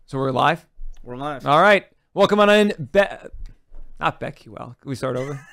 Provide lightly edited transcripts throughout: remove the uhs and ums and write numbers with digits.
So we're live? We're live. All right. Welcome on in. Not BetQL. Can we start over?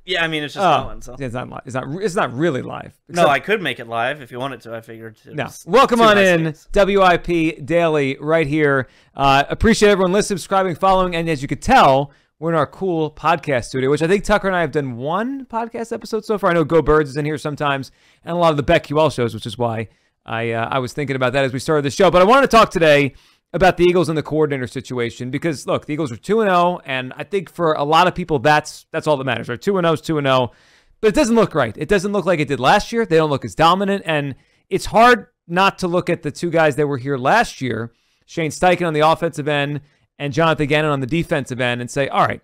Yeah, I mean, it's just going. So. It's not live. It's not really live. No, I could make it live if you wanted to. I figured. No. Welcome on in. WIP Daily right here. Appreciate everyone listening, subscribing, following. And as you could tell, we're in our cool podcast studio, which I think Tucker and I have done one podcast episode so far. I know Go Birds is in here sometimes, and a lot of the BetQL shows, which is why I was thinking about that as we started the show. But I wanted to talk today about the Eagles and the coordinator situation because, look, the Eagles are 2-0, and I think for a lot of people, that's all that matters, right? 2-0 is 2-0, but it doesn't look right. It doesn't look like it did last year. They don't look as dominant, and it's hard not to look at the two guys that were here last year, Shane Steichen on the offensive end and Jonathan Gannon on the defensive end, and say, all right,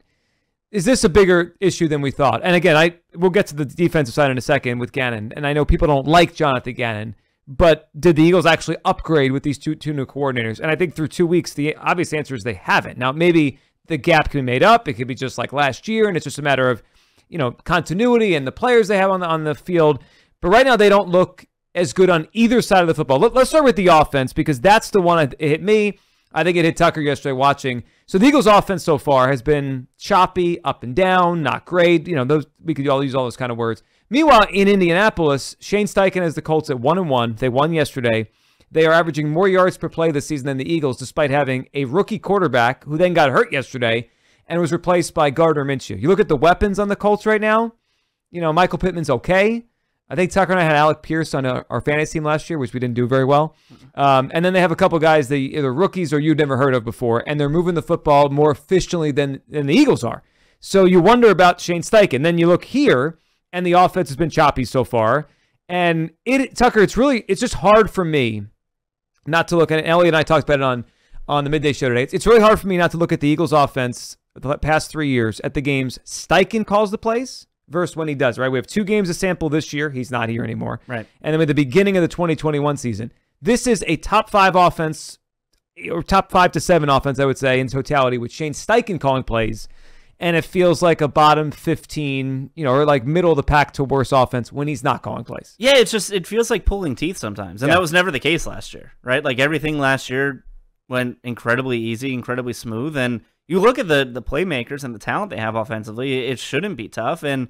is this a bigger issue than we thought? And again, we'll get to the defensive side in a second with Gannon, and I know people don't like Jonathan Gannon, but did the Eagles actually upgrade with these two new coordinators? And I think through 2 weeks, the obvious answer is they haven't. Now, maybe the gap can be made up. It could be just like last year, and it's just a matter of, continuity and the players they have on the field. But right now, they don't look as good on either side of the football. Let's start with the offense because that's the one it hit me. I think it hit Tucker yesterday watching. So the Eagles' offense so far has been choppy, up and down, not great. Those we could all use all those kind of words. Meanwhile, in Indianapolis, Shane Steichen has the Colts at 1-1. They won yesterday. They are averaging more yards per play this season than the Eagles, despite having a rookie quarterback who then got hurt yesterday and was replaced by Gardner Minshew. You look at the weapons on the Colts right now. Michael Pittman's okay. I think Tucker and I had Alec Pierce on our fantasy team last year, which we didn't do very well. And then they have a couple guys, either rookies or you'd never heard of before, and they're moving the football more efficiently than the Eagles are. So you wonder about Shane Steichen. Then you look here, and the offense has been choppy so far. And Tucker, it's just hard for me not to look at it. Elliot and I talked about it on the midday show today. It's really hard for me not to look at the Eagles offense the past 3 years at the games Steichen calls the plays versus when he does, right? We have 2 games to sample this year. He's not here anymore. Right. And then at the beginning of the 2021 season, this is a top 5 offense, or top 5 to 7 offense, I would say, in totality, with Shane Steichen calling plays. And it feels like a bottom 15, or like middle of the pack to worse offense when he's not calling plays. Yeah, it feels like pulling teeth sometimes. And that was never the case last year, right? Like everything last year went incredibly easy, incredibly smooth. And you look at the playmakers and the talent they have offensively, it shouldn't be tough. And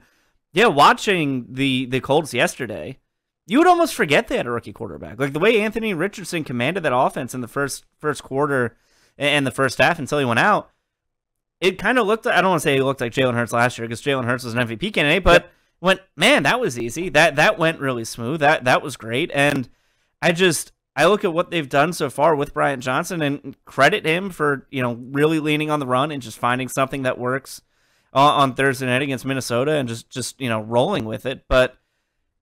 yeah, watching the Colts yesterday, you would almost forget they had a rookie quarterback. Like the way Anthony Richardson commanded that offense in the first quarter and the first half until he went out, it kind of looked, I don't want to say it looked like Jalen Hurts last year because Jalen Hurts was an MVP candidate, but man, that was easy. That went really smooth. That was great. And I look at what they've done so far with Bryant Johnson and credit him for, really leaning on the run and just finding something that works on Thursday night against Minnesota and just rolling with it. But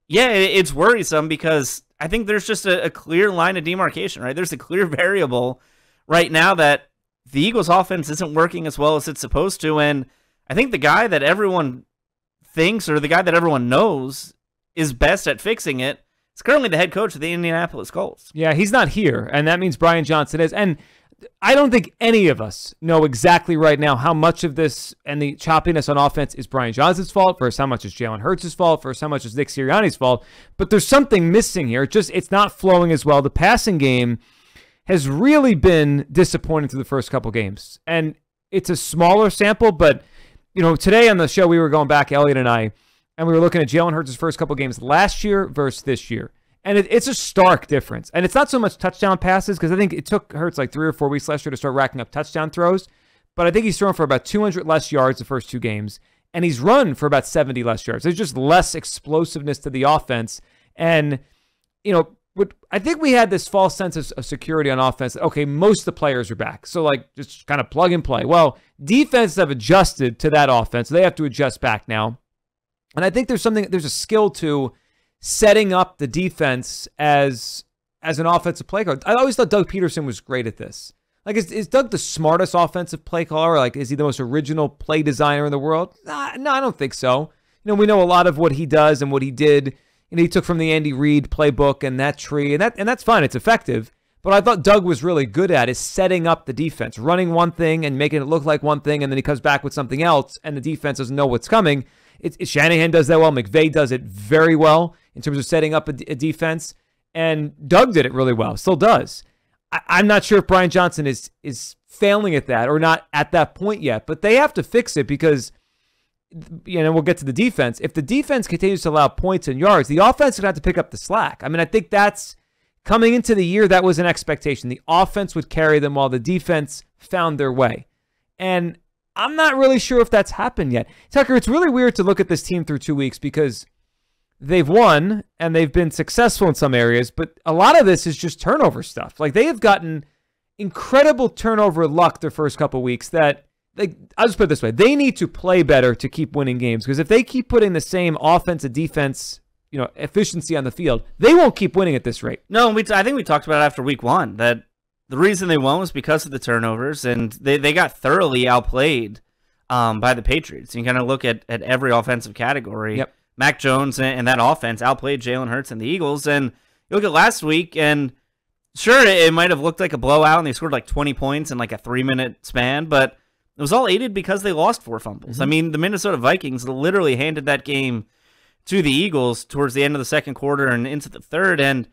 yeah, it's worrisome because I think there's just a clear line of demarcation, right? There's a clear variable right now that the Eagles' offense isn't working as well as it's supposed to, and I think the guy that everyone thinks or the guy that everyone knows is best at fixing it is currently the head coach of the Indianapolis Colts. Yeah, he's not here, and that means Brian Johnson is. And I don't think any of us know exactly right now how much of this and the choppiness on offense is Brian Johnson's fault versus how much is Jalen Hurts' fault versus how much is Nick Sirianni's fault, but there's something missing here. It's not flowing as well. The passing game has really been disappointing through the first couple games. And it's a smaller sample, but, today on the show, we were going back, Elliot and I, and we were looking at Jalen Hurts' first couple games last year versus this year. And it's a stark difference. And it's not so much touchdown passes, because I think it took Hurts like 3 or 4 weeks last year to start racking up touchdown throws. But I think he's thrown for about 200 less yards the first 2 games, and he's run for about 70 less yards. There's just less explosiveness to the offense. And, I think we had this false sense of security on offense. That, okay, most of the players are back. So, just kind of plug and play. Well, defenses have adjusted to that offense. They have to adjust back now. And I think there's a skill to setting up the defense as an offensive play caller. I always thought Doug Peterson was great at this. Is Doug the smartest offensive play caller? Is he the most original play designer in the world? No, I don't think so. We know a lot of what he does and what he did. He took from the Andy Reid playbook and that tree, and that's fine. It's effective. But I thought Doug was really good at is setting up the defense, running one thing and making it look like one thing, and then he comes back with something else, and the defense doesn't know what's coming. Shanahan does that well. McVay does it very well in terms of setting up a defense, and Doug did it really well, still does. I'm not sure if Brian Johnson is failing at that or not at that point yet, but they have to fix it because, we'll get to the defense. If the defense continues to allow points and yards, the offense is going to have to pick up the slack. I mean, I think that's coming into the year, that was an expectation. The offense would carry them while the defense found their way. And I'm not really sure if that's happened yet. Tucker, it's really weird to look at this team through 2 weeks because they've won and they've been successful in some areas, but a lot of this is just turnover stuff. Like, they have gotten incredible turnover luck their first couple weeks that, I'll just put it this way. They need to play better to keep winning games because if they keep putting the same offense and defense, efficiency on the field, they won't keep winning at this rate. No, I think we talked about it after week 1 that the reason they won was because of the turnovers, and they got thoroughly outplayed by the Patriots. You kind of look at every offensive category. Yep. Mac Jones and that offense outplayed Jalen Hurts and the Eagles. And you look at last week, and sure, it might have looked like a blowout, and they scored like 20 points in like a 3-minute span, but it was all aided because they lost 4 fumbles. Mm-hmm. I mean, the Minnesota Vikings literally handed that game to the Eagles towards the end of the second quarter and into the third, and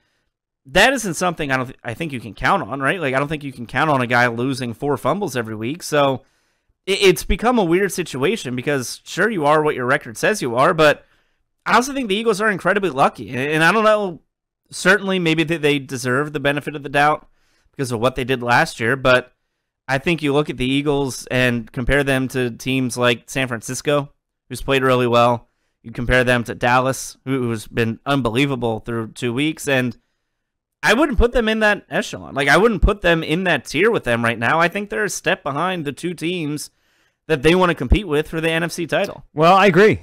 that isn't something I think you can count on, right? Like, I don't think you can count on a guy losing 4 fumbles every week. So it's become a weird situation because sure, you are what your record says you are, but I also think the Eagles are incredibly lucky. And I don't know, certainly maybe they deserve the benefit of the doubt because of what they did last year, but I think you look at the Eagles and compare them to teams like San Francisco, who's played really well. You compare them to Dallas, who's been unbelievable through 2 weeks, and I wouldn't put them in that echelon. Like, I wouldn't put them in that tier with them right now. I think they're a step behind the 2 teams that they want to compete with for the NFC title. Well, I agree.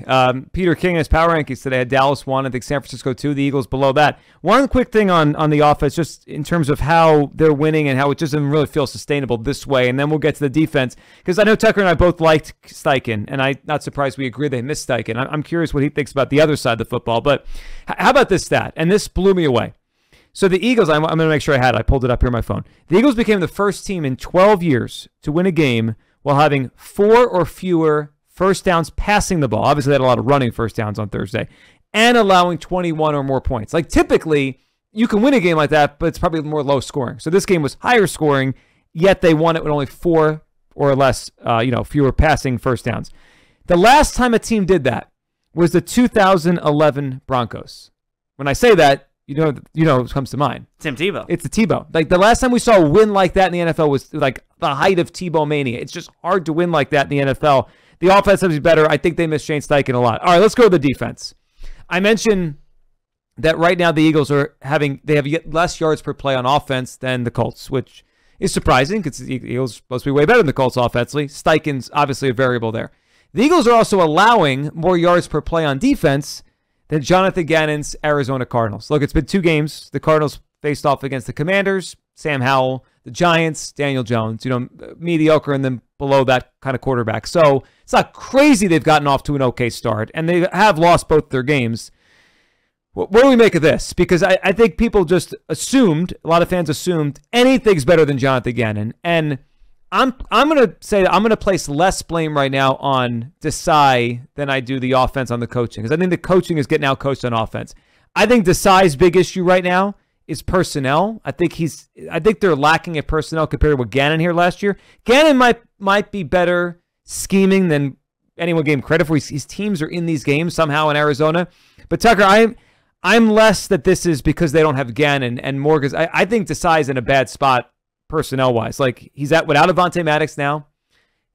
Peter King has power rankings today. Had Dallas 1, I think San Francisco 2, the Eagles below that. One quick thing on the offense, just in terms of how they're winning and how it doesn't really feel sustainable this way, and then we'll get to the defense, because I know Tucker and I both liked Steichen, and I'm not surprised we agree they missed Steichen. I'm curious what he thinks about the other side of the football, but how about this stat? And this blew me away. So the Eagles, I'm going to make sure I had it. I pulled it up here on my phone. The Eagles became the first team in 12 years to win a game while having 4 or fewer first downs passing the ball. Obviously, they had a lot of running first downs on Thursday, and allowing 21 or more points. Like, typically, you can win a game like that, but it's probably more low scoring. So this game was higher scoring, yet they won it with only 4 or less, fewer passing first downs. The last time a team did that was the 2011 Broncos. When I say that, you know what comes to mind. Tim Tebow. It's the Tebow. Like, the last time we saw a win like that in the NFL was like the height of Tebow mania. It's just hard to win like that in the NFL. The offense has to be better. I think they miss Shane Steichen a lot. All right, let's go to the defense. I mentioned that right now the Eagles they have yet less yards per play on offense than the Colts, which is surprising because the Eagles are supposed to be way better than the Colts offensively. Steichen's obviously a variable there. The Eagles are also allowing more yards per play on defense than Jonathan Gannon's Arizona Cardinals. Look, it's been 2 games. The Cardinals faced off against the Commanders, Sam Howell, the Giants, Daniel Jones, mediocre and then below that kind of quarterback. So it's not crazy they've gotten off to an okay start, and they have lost both their games. What do we make of this? Because I think people just assumed, a lot of fans assumed, anything's better than Jonathan Gannon. And I'm going to say that I'm going to place less blame right now on Desai than I do the offense on the coaching, because I think the coaching is getting out-coached on offense. I think Desai's big issue right now is personnel. I think they're lacking at personnel compared to what Gannon here last year. Gannon might be better scheming than anyone gave him credit for. His teams are in these games somehow in Arizona. But Tucker, I'm less that this is because they don't have Gannon and more because I think Desai's in a bad spot personnel-wise. Like, he's without Avonte Maddox now.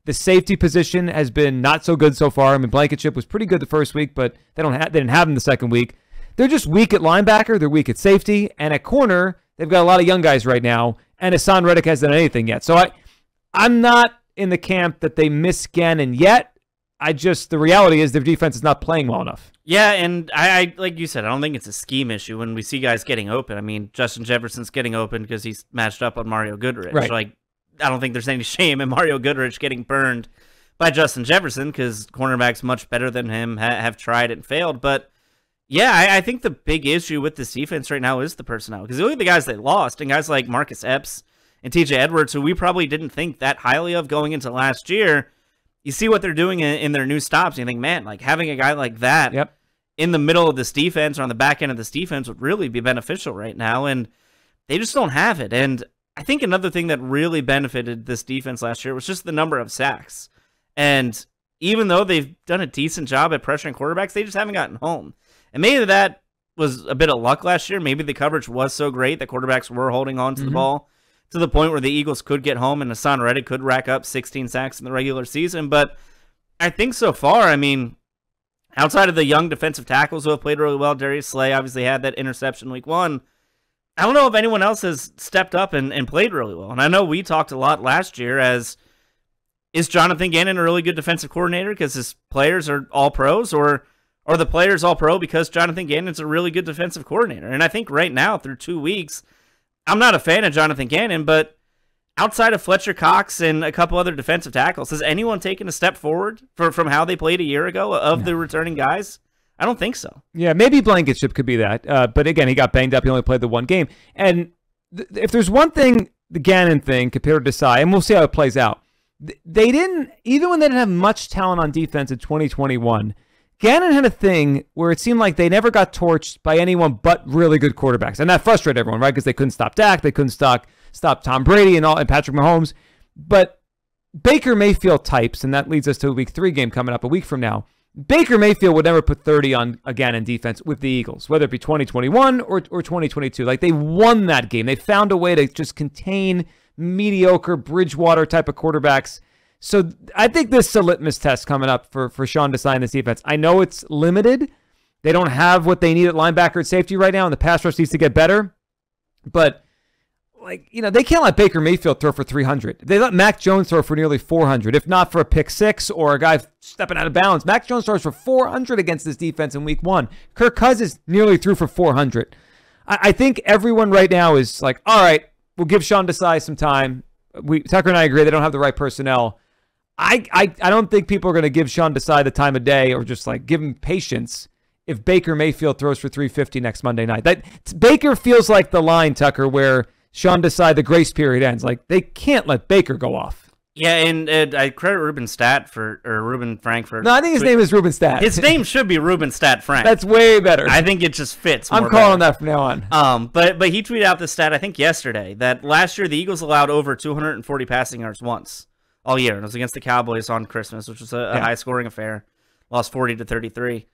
The safety position has been not so good so far. I mean, Blankenship was pretty good the first week, but they didn't have him the second week. They're just weak at linebacker. They're weak at safety. And at corner, they've got a lot of young guys right now, and Hassan Reddick hasn't done anything yet. So I'm not in the camp that they miss Gannon yet. The reality is their defense is not playing well enough. Yeah, and I like you said, I don't think it's a scheme issue when we see guys getting open. I mean, Justin Jefferson's getting open because he's matched up on Mario Goodrich. Right. Like, I don't think there's any shame in Mario Goodrich getting burned by Justin Jefferson because cornerbacks much better than him have tried and failed. But, yeah, I think the big issue with this defense right now is the personnel. Because you look at the guys they lost, and guys like Marcus Epps and TJ Edwards, who we probably didn't think that highly of going into last year, you see what they're doing in their new stops, and you think, man, like having a guy like that in the middle of this defense or on the back end of this defense would really be beneficial right now, and they just don't have it. And I think another thing that really benefited this defense last year was just the number of sacks. And even though they've done a decent job at pressuring quarterbacks, they just haven't gotten home. And maybe that was a bit of luck last year. Maybe the coverage was so great that quarterbacks were holding on to the ball to the point where the Eagles could get home and Hassan Reddick could rack up 16 sacks in the regular season. But I think so far, I mean, outside of the young defensive tackles who have played really well, Darius Slay obviously had that interception week 1. I don't know if anyone else has stepped up and played really well. And I know we talked a lot last year as, is Jonathan Gannon a really good defensive coordinator because his players are all pros, or are the players all pro because Jonathan Gannon's a really good defensive coordinator? And I think right now, through 2 weeks, I'm not a fan of Jonathan Gannon, but outside of Fletcher Cox and a couple other defensive tackles, has anyone taken a step forward from how they played a year ago of the returning guys? I don't think so. Yeah, maybe Blankenship could be that. But again, he got banged up. He only played the one game. And if there's one thing, the Gannon thing compared to Desai, and we'll see how it plays out, they didn't, even when they didn't have much talent on defense in 2021, Gannon had a thing where it seemed like they never got torched by anyone but really good quarterbacks. And that frustrated everyone, right? Because they couldn't stop Dak. They couldn't stop Tom Brady and Patrick Mahomes. But Baker Mayfield types, and that leads us to a week 3 game coming up a week from now. Baker Mayfield would never put 30 on a Gannon defense with the Eagles, whether it be 2021 or 2022. Like, they won that game. They found a way to just contain mediocre Bridgewater type of quarterbacks. So I think this is a litmus test coming up for Sean Desai in this defense. I know it's limited. They don't have what they need at linebacker and safety right now, and the pass rush needs to get better. But, like, you know, they can't let Baker Mayfield throw for 300. They let Mac Jones throw for nearly 400, if not for a pick 6 or a guy stepping out of bounds. Mac Jones throws for 400 against this defense in week 1. Kirk Cousins nearly threw for 400. I think everyone right now is like, all right, we'll give Sean Desai some time. Tucker and I agree they don't have the right personnel. I don't think people are going to give Sean Desai the time of day or just like give him patience if Baker Mayfield throws for 350 next Monday night. Baker feels like the line, Tucker, where Sean Desai, the grace period ends. Like, they can't let Baker go off. Yeah, and I credit Ruben Frank for... No, I think his name is Ruben Stat. His name should be Ruben Stat Frank. That's way better. I think it just fits more I'm calling that from now on. But he tweeted out the stat, I think yesterday, that last year the Eagles allowed over 240 passing yards once all year. It was against the Cowboys on Christmas, which was a high-scoring affair. Lost 40-33.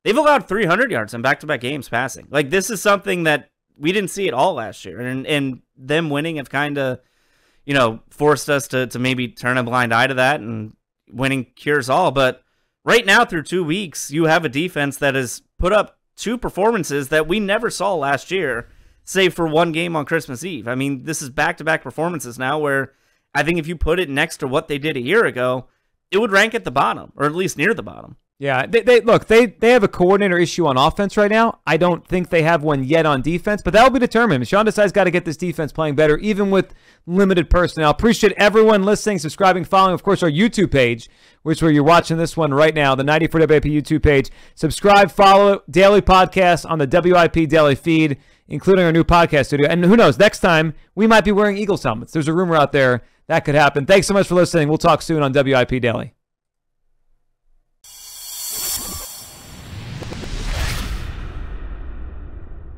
They've allowed 300 yards in back-to-back games passing. Like, this is something that we didn't see at all last year. And them winning have kind of, you know, forced us to maybe turn a blind eye to that, and winning cures all. But right now, through 2 weeks, you have a defense that has put up 2 performances that we never saw last year, save for one game on Christmas Eve. I mean, this is back-to-back performances now where I think if you put it next to what they did a year ago, it would rank at the bottom, or at least near the bottom. Yeah, they have a coordinator issue on offense right now. I don't think they have one yet on defense, but that'll be determined. Sean Desai's got to get this defense playing better, even with limited personnel. Appreciate everyone listening, subscribing, following, of course, our YouTube page, which is where you're watching this one right now, the 94 WIP YouTube page. Subscribe, follow, daily podcast on the WIP daily feed, including our new podcast studio. And who knows, next time we might be wearing Eagles helmets. There's a rumor out there that could happen. Thanks so much for listening. We'll talk soon on WIP Daily.